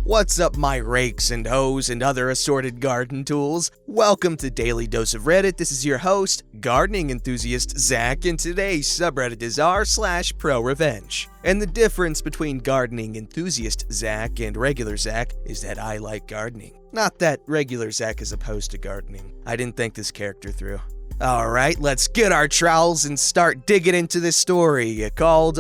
What's up, my rakes and hoes and other assorted garden tools? Welcome to Daily Dose of Reddit. This is your host, gardening enthusiast Zach, and today's subreddit is r/ProRevenge. And the difference between gardening enthusiast Zach and regular Zach is that I like gardening. Not that regular Zach is opposed to gardening. I didn't think this character through. Alright, let's get our trowels and start digging into this story called,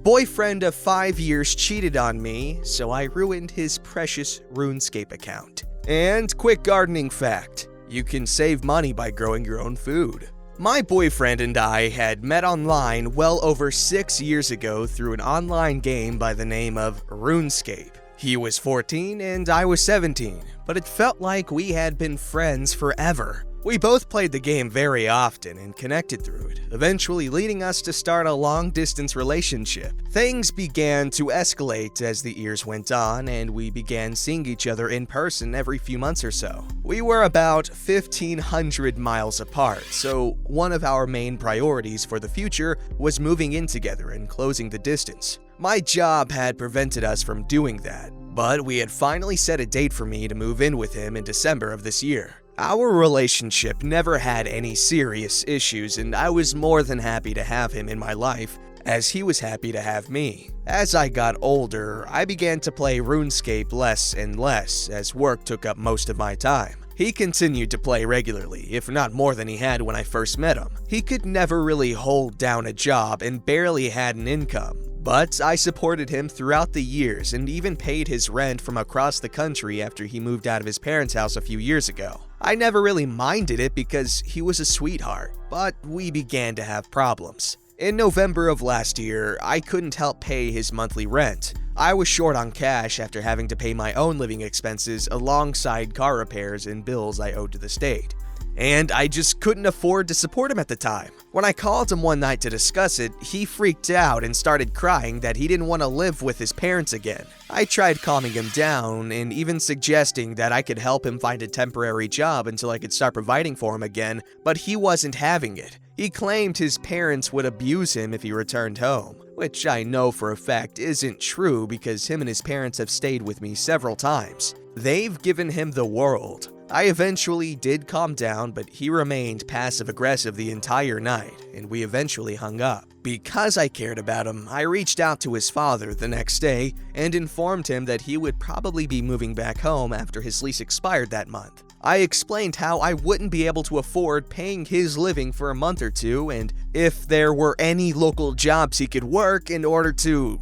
Boyfriend of 5 years cheated on me, so I ruined his precious RuneScape account. And quick gardening fact, you can save money by growing your own food. My boyfriend and I had met online well over 6 years ago through an online game by the name of RuneScape. He was 14 and I was 17, but it felt like we had been friends forever. We both played the game very often and connected through it, eventually leading us to start a long-distance relationship. Things began to escalate as the years went on, and we began seeing each other in person every few months or so. We were about 1,500 miles apart, so one of our main priorities for the future was moving in together and closing the distance. My job had prevented us from doing that, but we had finally set a date for me to move in with him in December of this year. Our relationship never had any serious issues, and I was more than happy to have him in my life, as he was happy to have me. As I got older, I began to play RuneScape less and less, as work took up most of my time. He continued to play regularly, if not more than he had when I first met him. He could never really hold down a job and barely had an income. But I supported him throughout the years and even paid his rent from across the country after he moved out of his parents' house a few years ago. I never really minded it because he was a sweetheart, but we began to have problems. In November of last year, I couldn't help pay his monthly rent. I was short on cash after having to pay my own living expenses alongside car repairs and bills I owed to the state. And I just couldn't afford to support him at the time. When I called him one night to discuss it, he freaked out and started crying that he didn't want to live with his parents again. I tried calming him down and even suggesting that I could help him find a temporary job until I could start providing for him again, but he wasn't having it. He claimed his parents would abuse him if he returned home, which I know for a fact isn't true because him and his parents have stayed with me several times. They've given him the world. I eventually did calm down, but he remained passive-aggressive the entire night, and we eventually hung up. Because I cared about him, I reached out to his father the next day and informed him that he would probably be moving back home after his lease expired that month. I explained how I wouldn't be able to afford paying his living for a month or two, and if there were any local jobs he could work in order to,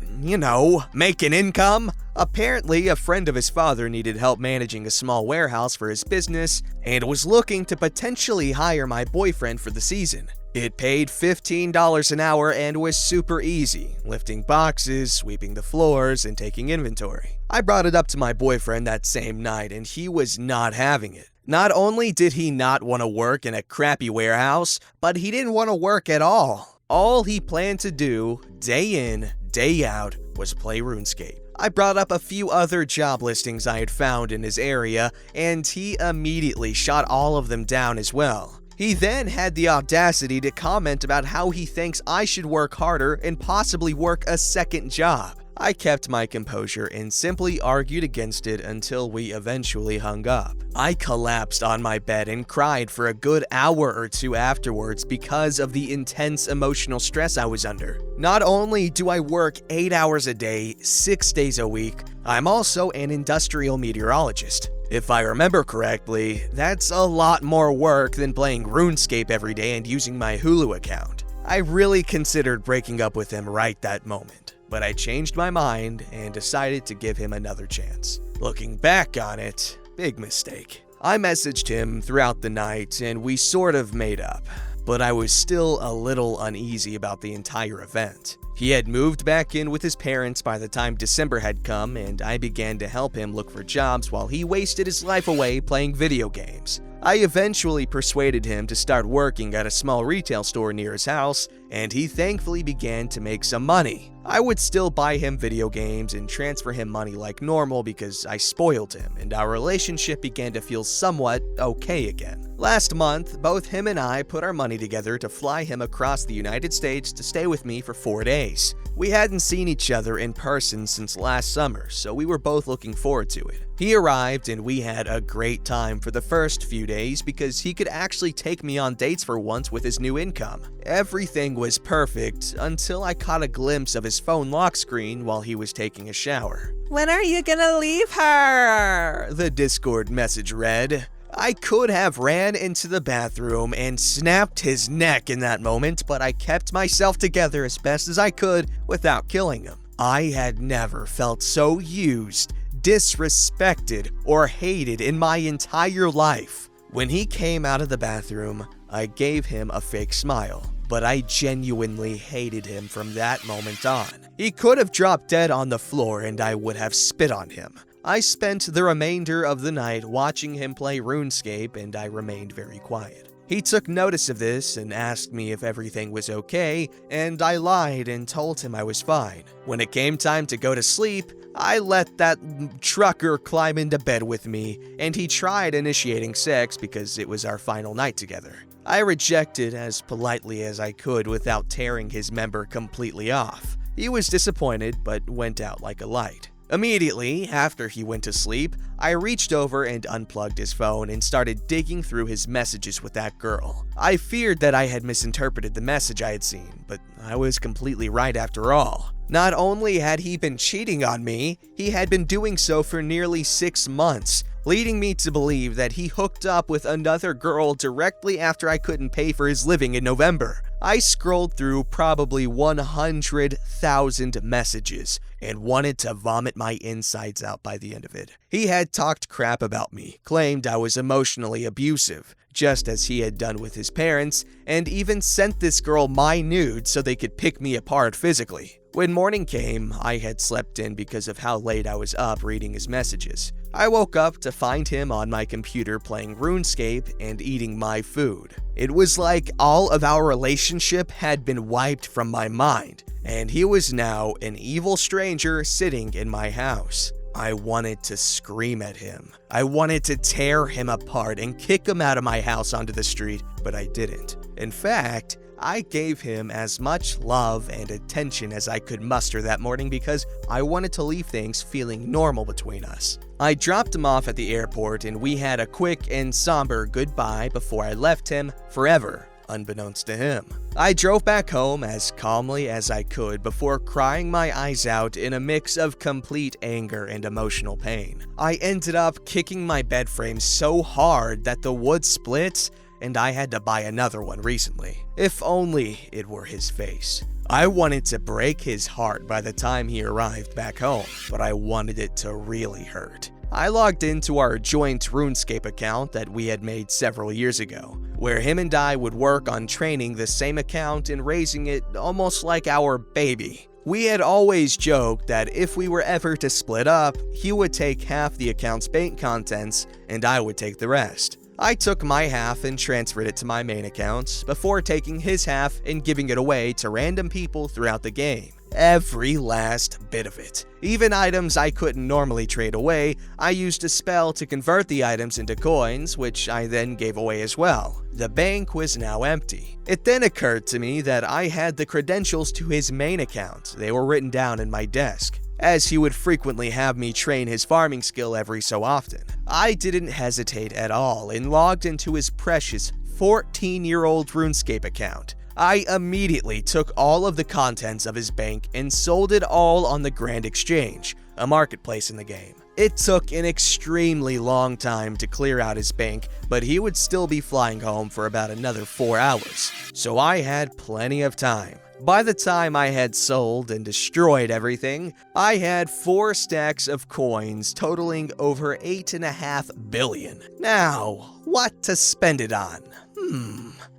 make an income. Apparently, a friend of his father needed help managing a small warehouse for his business and was looking to potentially hire my boyfriend for the season. It paid $15 an hour and was super easy, lifting boxes, sweeping the floors, and taking inventory. I brought it up to my boyfriend that same night and he was not having it. Not only did he not want to work in a crappy warehouse, but he didn't want to work at all. All he planned to do, day in, day out, was play RuneScape. I brought up a few other job listings I had found in his area, and he immediately shot all of them down as well. He then had the audacity to comment about how he thinks I should work harder and possibly work a second job. I kept my composure and simply argued against it until we eventually hung up. I collapsed on my bed and cried for a good hour or two afterwards because of the intense emotional stress I was under. Not only do I work 8 hours a day, 6 days a week, I'm also an industrial meteorologist. If I remember correctly, that's a lot more work than playing RuneScape every day and using my Hulu account. I really considered breaking up with him right that moment, but I changed my mind and decided to give him another chance. Looking back on it, big mistake. I messaged him throughout the night and we sort of made up, but I was still a little uneasy about the entire event. He had moved back in with his parents by the time December had come, and I began to help him look for jobs while he wasted his life away playing video games. I eventually persuaded him to start working at a small retail store near his house, and he thankfully began to make some money. I would still buy him video games and transfer him money like normal because I spoiled him, and our relationship began to feel somewhat okay again. Last month, both him and I put our money together to fly him across the United States to stay with me for 4 days. We hadn't seen each other in person since last summer, so we were both looking forward to it. He arrived and we had a great time for the first few days because he could actually take me on dates for once with his new income. Everything was perfect until I caught a glimpse of his phone lock screen while he was taking a shower. "When are you gonna leave her?" the Discord message read. I could have ran into the bathroom and snapped his neck in that moment, but I kept myself together as best as I could without killing him. I had never felt so used, disrespected, or hated in my entire life. When he came out of the bathroom, I gave him a fake smile, but I genuinely hated him from that moment on. He could have dropped dead on the floor and I would have spit on him. I spent the remainder of the night watching him play RuneScape and I remained very quiet. He took notice of this and asked me if everything was okay, and I lied and told him I was fine. When it came time to go to sleep, I let that trucker climb into bed with me, and he tried initiating sex because it was our final night together. I rejected as politely as I could without tearing his member completely off. He was disappointed, but went out like a light. Immediately after he went to sleep, I reached over and unplugged his phone and started digging through his messages with that girl. I feared that I had misinterpreted the message I had seen, but I was completely right after all. Not only had he been cheating on me, he had been doing so for nearly 6 months, leading me to believe that he hooked up with another girl directly after I couldn't pay for his living in November. I scrolled through probably 100,000 messages and wanted to vomit my insides out by the end of it. He had talked crap about me, claimed I was emotionally abusive, just as he had done with his parents, and even sent this girl my nude so they could pick me apart physically. When morning came, I had slept in because of how late I was up reading his messages. I woke up to find him on my computer playing RuneScape and eating my food. It was like all of our relationship had been wiped from my mind, and he was now an evil stranger sitting in my house. I wanted to scream at him. I wanted to tear him apart and kick him out of my house onto the street, but I didn't. In fact, I gave him as much love and attention as I could muster that morning because I wanted to leave things feeling normal between us. I dropped him off at the airport and we had a quick and somber goodbye before I left him forever, unbeknownst to him. I drove back home as calmly as I could before crying my eyes out in a mix of complete anger and emotional pain. I ended up kicking my bed frame so hard that the wood split, and I had to buy another one recently. If only it were his face. I wanted to break his heart by the time he arrived back home, but I wanted it to really hurt. I logged into our joint RuneScape account that we had made several years ago, where him and I would work on training the same account and raising it almost like our baby. We had always joked that if we were ever to split up, he would take half the account's bank contents and I would take the rest. I took my half and transferred it to my main account, before taking his half and giving it away to random people throughout the game. Every last bit of it. Even items I couldn't normally trade away, I used a spell to convert the items into coins, which I then gave away as well. The bank was now empty. It then occurred to me that I had the credentials to his main account. They were written down in my desk, as he would frequently have me train his farming skill every so often. I didn't hesitate at all and logged into his precious 14-year-old RuneScape account. I immediately took all of the contents of his bank and sold it all on the Grand Exchange, a marketplace in the game. It took an extremely long time to clear out his bank, but he would still be flying home for about another 4 hours, so I had plenty of time. By the time I had sold and destroyed everything, I had 4 stacks of coins totaling over 8.5 billion. Now, what to spend it on?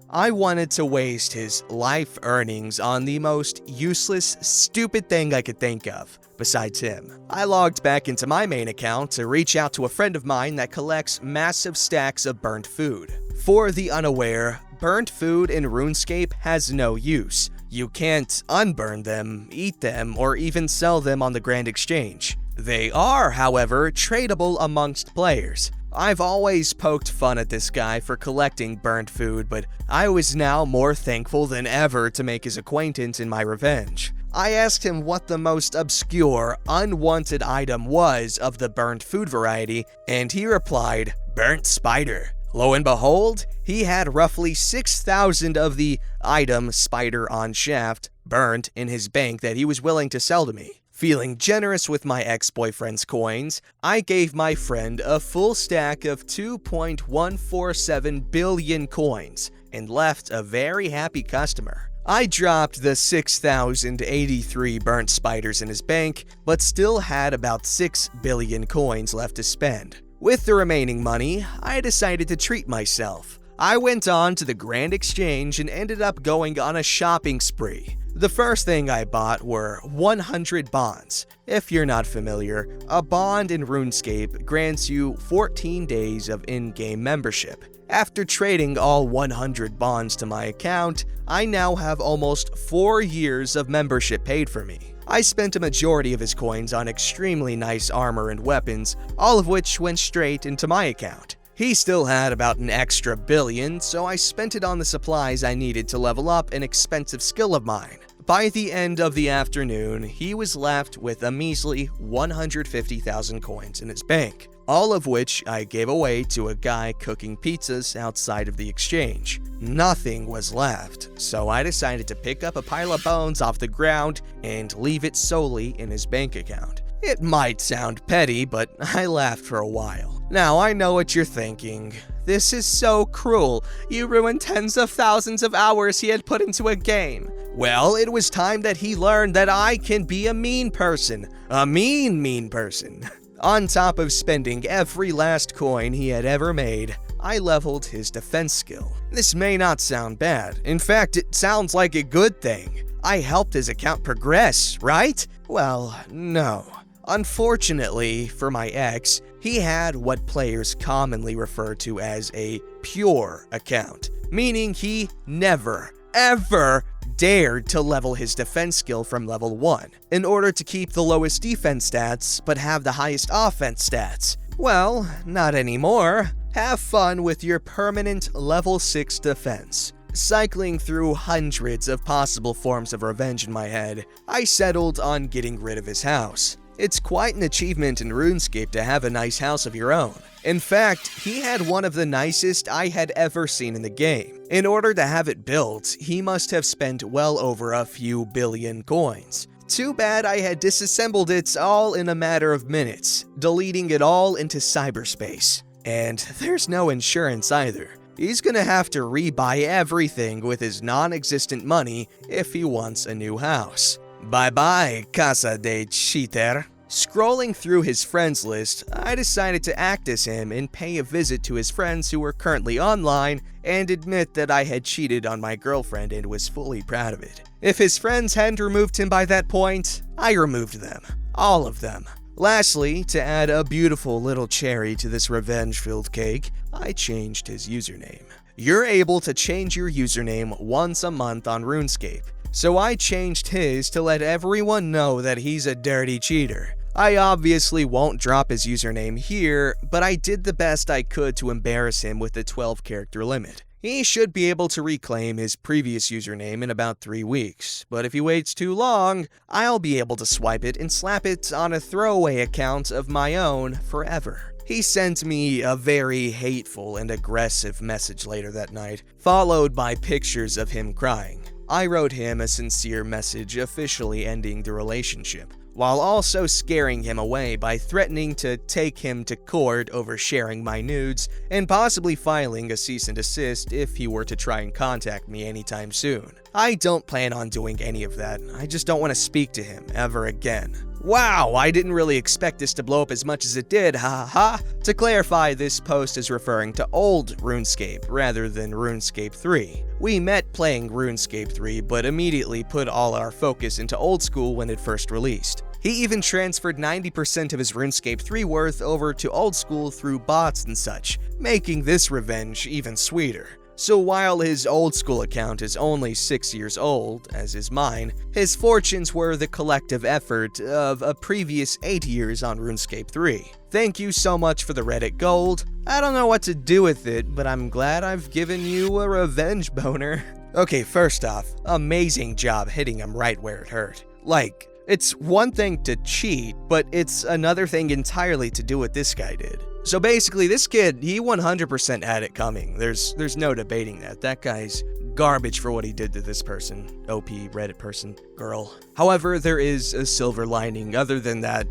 I wanted to waste his life earnings on the most useless, stupid thing I could think of, besides him. I logged back into my main account to reach out to a friend of mine that collects massive stacks of burnt food. For the unaware, burnt food in RuneScape has no use. You can't unburn them, eat them, or even sell them on the Grand Exchange. They are, however, tradable amongst players. I've always poked fun at this guy for collecting burnt food, but I was now more thankful than ever to make his acquaintance in my revenge. I asked him what the most obscure, unwanted item was of the burnt food variety, and he replied, "Burnt spider." Lo and behold, he had roughly 6,000 of the item spider on shaft burnt in his bank that he was willing to sell to me. Feeling generous with my ex-boyfriend's coins, I gave my friend a full stack of 2.147 billion coins and left a very happy customer. I dropped the 6,083 burnt spiders in his bank, but still had about 6 billion coins left to spend. With the remaining money, I decided to treat myself. I went on to the Grand Exchange and ended up going on a shopping spree. The first thing I bought were 100 bonds. If you're not familiar, a bond in RuneScape grants you 14 days of in-game membership. After trading all 100 bonds to my account, I now have almost 4 years of membership paid for me. I spent a majority of his coins on extremely nice armor and weapons, all of which went straight into my account. He still had about an extra billion, so I spent it on the supplies I needed to level up an expensive skill of mine. By the end of the afternoon, he was left with a measly 150,000 coins in his bank, all of which I gave away to a guy cooking pizzas outside of the exchange. Nothing was left, so I decided to pick up a pile of bones off the ground and leave it solely in his bank account. It might sound petty, but I laughed for a while. Now I know what you're thinking. This is so cruel. You ruined tens of thousands of hours he had put into a game. Well, it was time that he learned that I can be a mean person. A mean person. On top of spending every last coin he had ever made, I leveled his defense skill. This may not sound bad. In fact, it sounds like a good thing. I helped his account progress, right? Well, no. Unfortunately for my ex, he had what players commonly refer to as a pure account, meaning he never, ever dared to level his defense skill from level 1 in order to keep the lowest defense stats but have the highest offense stats. Well, not anymore. Have fun with your permanent level 6 defense. Cycling through hundreds of possible forms of revenge in my head, I settled on getting rid of his house. It's quite an achievement in RuneScape to have a nice house of your own. In fact, he had one of the nicest I had ever seen in the game. In order to have it built, he must have spent well over a few billion coins. Too bad I had disassembled it all in a matter of minutes, deleting it all into cyberspace. And there's no insurance either. He's gonna have to rebuy everything with his non-existent money if he wants a new house. Bye-bye, Casa de Cheater. Scrolling through his friends list, I decided to act as him and pay a visit to his friends who were currently online and admit that I had cheated on my girlfriend and was fully proud of it. If his friends hadn't removed him by that point, I removed them. All of them. Lastly, to add a beautiful little cherry to this revenge-filled cake, I changed his username. You're able to change your username once a month on RuneScape. So I changed his to let everyone know that he's a dirty cheater. I obviously won't drop his username here, but I did the best I could to embarrass him with the 12-character limit. He should be able to reclaim his previous username in about 3 weeks, but if he waits too long, I'll be able to swipe it and slap it on a throwaway account of my own forever. He sent me a very hateful and aggressive message later that night, followed by pictures of him crying. I wrote him a sincere message officially ending the relationship, while also scaring him away by threatening to take him to court over sharing my nudes and possibly filing a cease and desist if he were to try and contact me anytime soon. I don't plan on doing any of that. I just don't want to speak to him ever again. Wow, I didn't really expect this to blow up as much as it did, ha ha ha. To clarify, this post is referring to old RuneScape rather than RuneScape 3. We met playing RuneScape 3, but immediately put all our focus into old school when it first released. He even transferred 90% of his RuneScape 3 worth over to old school through bots and such, making this revenge even sweeter. So while his old school account is only 6 years old, as is mine, his fortunes were the collective effort of a previous 8 years on RuneScape 3. Thank you so much for the Reddit gold. I don't know what to do with it, but I'm glad I've given you a revenge boner. Okay, first off, amazing job hitting him right where it hurt. Like, it's one thing to cheat, but it's another thing entirely to do what this guy did. So basically, this kid, he 100% had it coming. There's no debating that. That guy's garbage for what he did to this person. OP, Reddit person, girl. However, there is a silver lining. Other than that,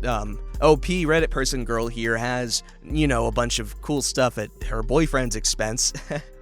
OP, Reddit person, girl here has, a bunch of cool stuff at her boyfriend's expense.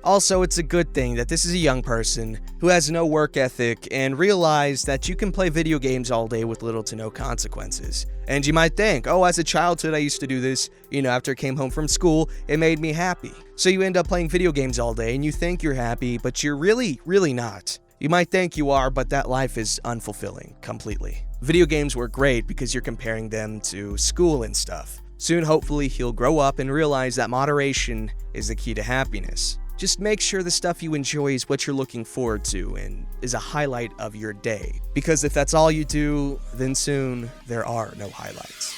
Also, it's a good thing that this is a young person who has no work ethic and realized that you can play video games all day with little to no consequences. And you might think, oh, as a childhood I used to do this, after I came home from school, it made me happy. So you end up playing video games all day and you think you're happy, but you're really not. You might think you are, but that life is unfulfilling completely. Video games work great because you're comparing them to school and stuff. Soon, hopefully, he'll grow up and realize that moderation is the key to happiness. Just make sure the stuff you enjoy is what you're looking forward to and is a highlight of your day. Because if that's all you do, then soon there are no highlights.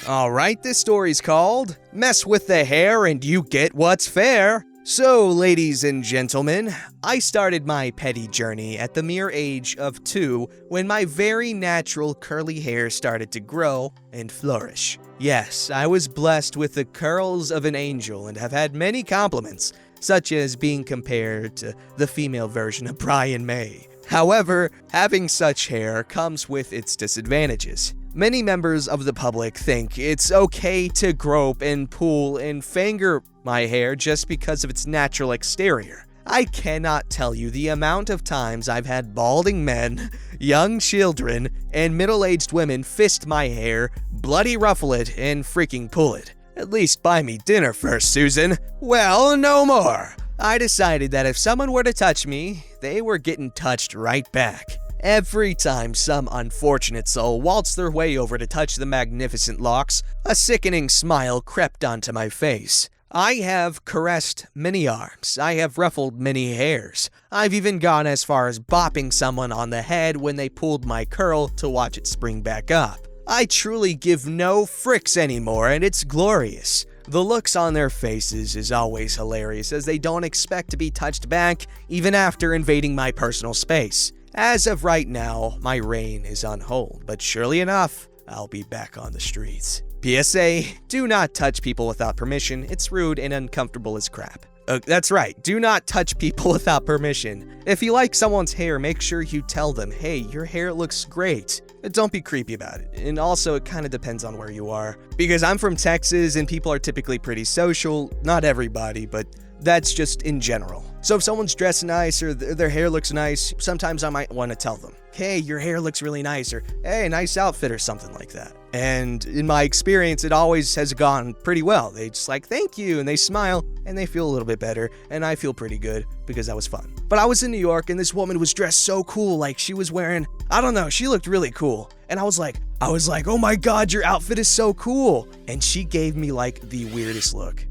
Alright, this story's called Mess with the Hair and You Get What's Fair. So, ladies and gentlemen, I started my petty journey at the mere age of 2 when my very natural curly hair started to grow and flourish. Yes, I was blessed with the curls of an angel and have had many compliments, such as being compared to the female version of Brian May. However, having such hair comes with its disadvantages. Many members of the public think it's okay to grope and pull and finger my hair just because of its natural exterior. I cannot tell you the amount of times I've had balding men, young children, and middle-aged women fist my hair, bloody ruffle it, and freaking pull it. At least buy me dinner first, Susan. Well, no more. I decided that if someone were to touch me, they were getting touched right back. Every time some unfortunate soul waltzed their way over to touch the magnificent locks, a sickening smile crept onto my face. I have caressed many arms. I have ruffled many hairs. I've even gone as far as bopping someone on the head when they pulled my curl to watch it spring back up. I truly give no fricks anymore, and it's glorious. The looks on their faces is always hilarious, as they don't expect to be touched back even after invading my personal space. As of right now, my reign is on hold, but surely enough, I'll be back on the streets. PSA, do not touch people without permission. It's rude and uncomfortable as crap. That's right, do not touch people without permission. If you like someone's hair, make sure you tell them, hey, your hair looks great. Don't be creepy about it. And also, it kind of depends on where you are. Because I'm from Texas and people are typically pretty social. Not everybody, but that's just in general. So if someone's dressed nice or their hair looks nice, sometimes I might want to tell them, hey, your hair looks really nice, or hey, nice outfit, or something like that. And in my experience, it always has gone pretty well. They just like, thank you, and they smile, and they feel a little bit better, and I feel pretty good because that was fun. But I was in New York, and this woman was dressed so cool, like she was wearing, I don't know, she looked really cool. And I was like, oh my God, your outfit is so cool. And she gave me like the weirdest look.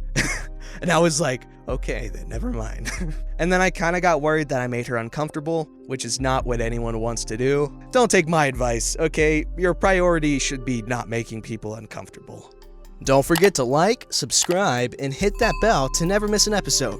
And I was like, okay, then never mind. And then I kind of got worried that I made her uncomfortable, which is not what anyone wants to do. Don't take my advice, okay? Your priority should be not making people uncomfortable. Don't forget to like, subscribe, and hit that bell to never miss an episode.